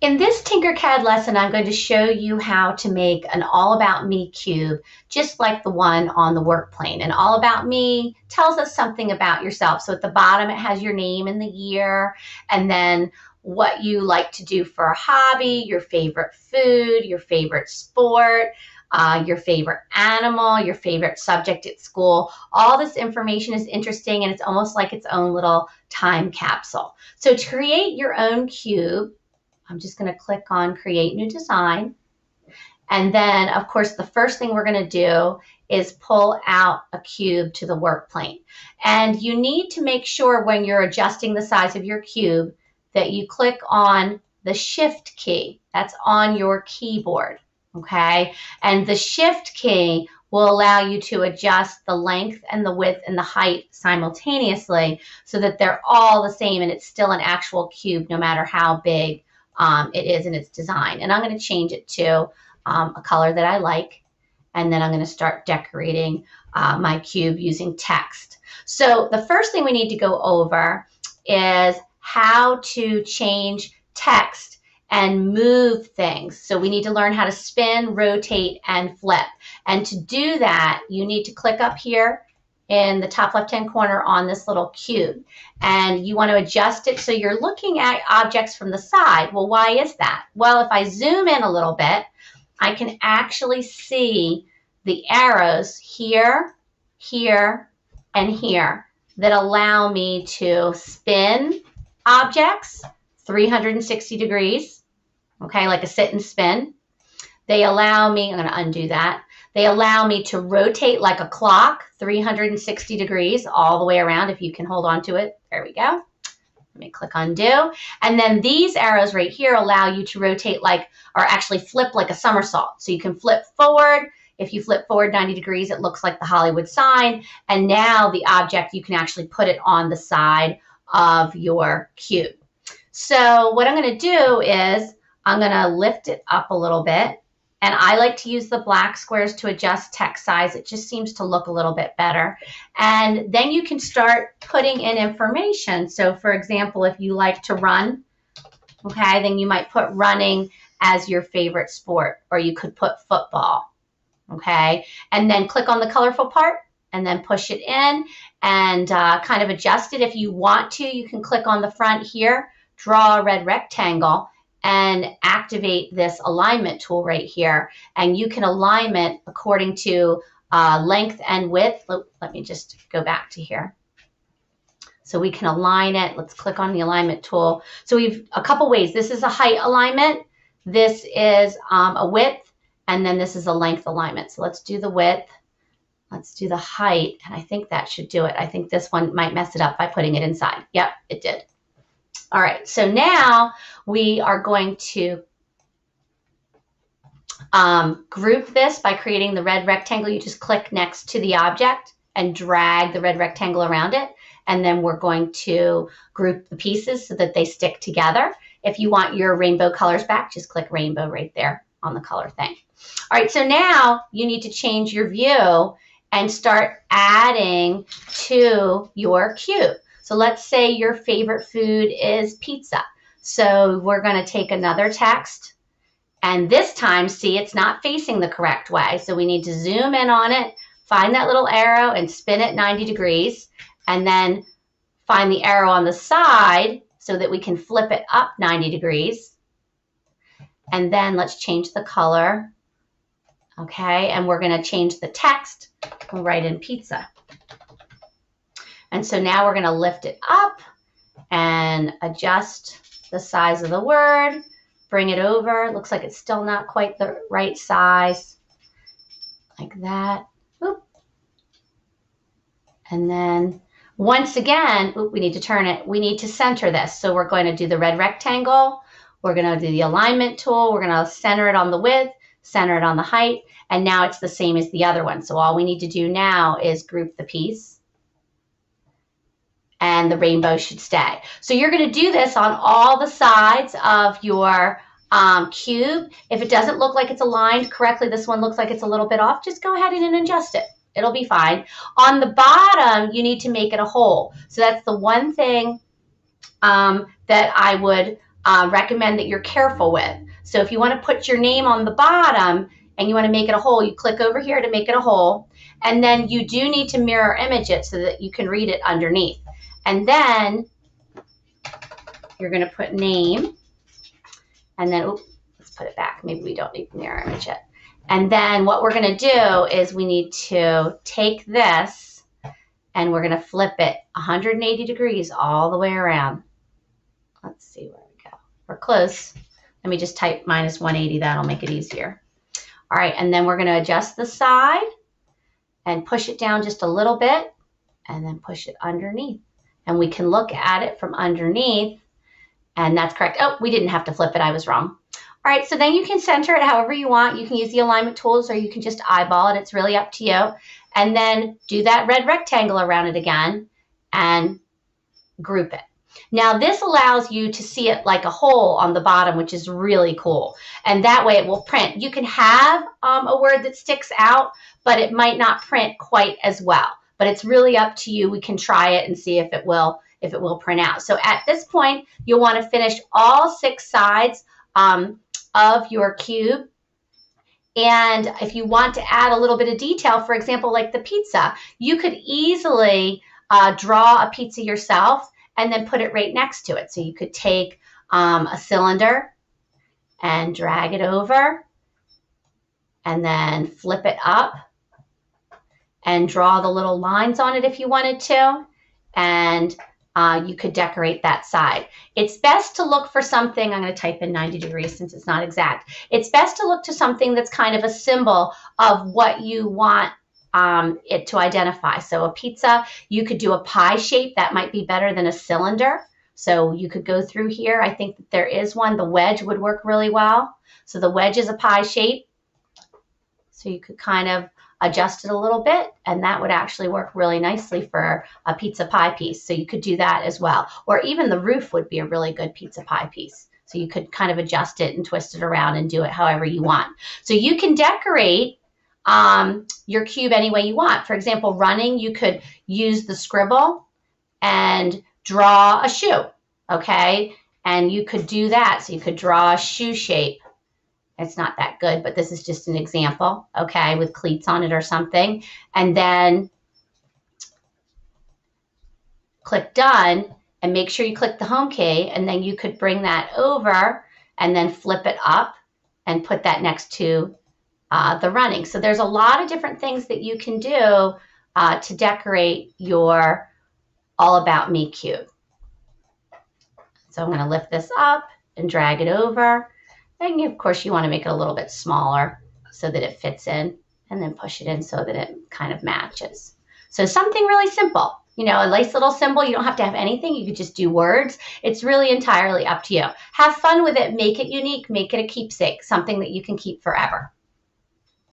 In this Tinkercad lesson, I'm going to show you how to make an All About Me cube, just like the one on the work plane. And All About Me tells us something about yourself. So at the bottom, it has your name and the year, and then what you like to do for a hobby, your favorite food, your favorite sport, your favorite animal, your favorite subject at school. All this information is interesting, and it's almost like its own little time capsule. So to create your own cube, I'm just going to click on Create New Design. And then, of course, the first thing we're going to do is pull out a cube to the work plane. And you need to make sure when you're adjusting the size of your cube that you click on the Shift key. That's on your keyboard, okay? And the Shift key will allow you to adjust the length and the width and the height simultaneously so that they're all the same and it's still an actual cube no matter how big it is in its design. And I'm going to change it to a color that I like, and then I'm going to start decorating my cube using text. So the first thing we need to go over is how to change text and move things. So we need to learn how to spin, rotate, and flip. And to do that, you need to click up here in the top left-hand corner on this little cube. And you want to adjust it so you're looking at objects from the side. Well, why is that? Well, if I zoom in a little bit, I can actually see the arrows here, here, and here that allow me to spin objects 360 degrees, okay, like a sit and spin. They allow me, I'm going to undo that. They allow me to rotate like a clock 360 degrees all the way around if you can hold on to it. There we go. Let me click undo. And then these arrows right here allow you to rotate like, or actually flip like a somersault. So you can flip forward. If you flip forward 90 degrees, it looks like the Hollywood sign. And now the object, you can actually put it on the side of your cube. So what I'm going to do is I'm going to lift it up a little bit. And I like to use the black squares to adjust text size. It just seems to look a little bit better. And then you can start putting in information. So for example, if you like to run, okay, then you might put running as your favorite sport, or you could put football, okay? And then click on the colorful part and then push it in and kind of adjust it. If you want to, you can click on the front here, draw a red rectangle, and activate this alignment tool right here. And you can align it according to length and width. Let me just go back to here. So we can align it. Let's click on the alignment tool. So we've a couple ways. This is a height alignment. This is a width. And then this is a length alignment. So let's do the width. Let's do the height. And I think that should do it. I think this one might mess it up by putting it inside. Yep, it did. All right, so now we are going to group this by creating the red rectangle. You just click next to the object and drag the red rectangle around it. And then we're going to group the pieces so that they stick together. If you want your rainbow colors back, just click rainbow right there on the color thing. All right, so now you need to change your view and start adding to your cube. So let's say your favorite food is pizza. So we're going to take another text, and this time, see, it's not facing the correct way. So we need to zoom in on it, find that little arrow and spin it 90 degrees, and then find the arrow on the side so that we can flip it up 90 degrees. And then let's change the color. Okay, and we're going to change the text. We'll write in pizza. And so now we're going to lift it up and adjust the size of the word, bring it over. Looks like it's still not quite the right size, like that. Oop. And then once again, we need to turn it. We need to center this. So we're going to do the red rectangle. We're going to do the alignment tool. We're going to center it on the width, center it on the height. And now it's the same as the other one. So all we need to do now is group the piece. And the rainbow should stay. So you're going to do this on all the sides of your cube. If it doesn't look like it's aligned correctly, this one looks like it's a little bit off, just go ahead and adjust it. It'll be fine. On the bottom, you need to make it a hole. So that's the one thing that I would recommend that you're careful with. So if you want to put your name on the bottom and you want to make it a hole, you click over here to make it a hole. And then you do need to mirror image it so that you can read it underneath. And then you're going to put name. And then, oops, let's put it back. Maybe we don't need to mirror image it. And then what we're going to do is we need to take this and we're going to flip it 180 degrees all the way around. Let's see where we go. We're close. Let me just type -180. That'll make it easier. All right, and then we're going to adjust the side and push it down just a little bit and then push it underneath. And we can look at it from underneath, and that's correct. Oh, we didn't have to flip it. I was wrong. All right, so then you can center it however you want. You can use the alignment tools or you can just eyeball it. It's really up to you. And then do that red rectangle around it again and group it. Now this allows you to see it like a hole on the bottom, which is really cool. And that way it will print. You can have a word that sticks out, but it might not print quite as well. But it's really up to you. We can try it and see if it will print out. So at this point, you'll want to finish all 6 sides of your cube. And if you want to add a little bit of detail, for example, like the pizza, you could easily draw a pizza yourself and then put it right next to it. So you could take a cylinder and drag it over and then flip it up and draw the little lines on it if you wanted to. And you could decorate that side. It's best to look for something, I'm going to type in 90 degrees since it's not exact. It's best to look to something that's kind of a symbol of what you want it to identify. So a pizza, you could do a pie shape. That might be better than a cylinder. So you could go through here. I think that there is one. The wedge would work really well. So the wedge is a pie shape. So you could kind of adjust it a little bit, and that would actually work really nicely for a pizza pie piece. So you could do that as well. Or even the roof would be a really good pizza pie piece. So you could kind of adjust it and twist it around and do it however you want. So you can decorate your cube any way you want. For example, running, you could use the scribble and draw a shoe, okay? And you could do that. So you could draw a shoe shape. It's not that good, but this is just an example, okay, with cleats on it or something. And then click done and make sure you click the home key, and then you could bring that over and then flip it up and put that next to the running. So there's a lot of different things that you can do to decorate your All About Me cube. So I'm going to lift this up and drag it over. And of course you want to make it a little bit smaller so that it fits in, and then push it in so that it kind of matches. So something really simple, you know, a nice little symbol. You don't have to have anything. You could just do words. It's really entirely up to you. Have fun with it. Make it unique. Make it a keepsake, something that you can keep forever.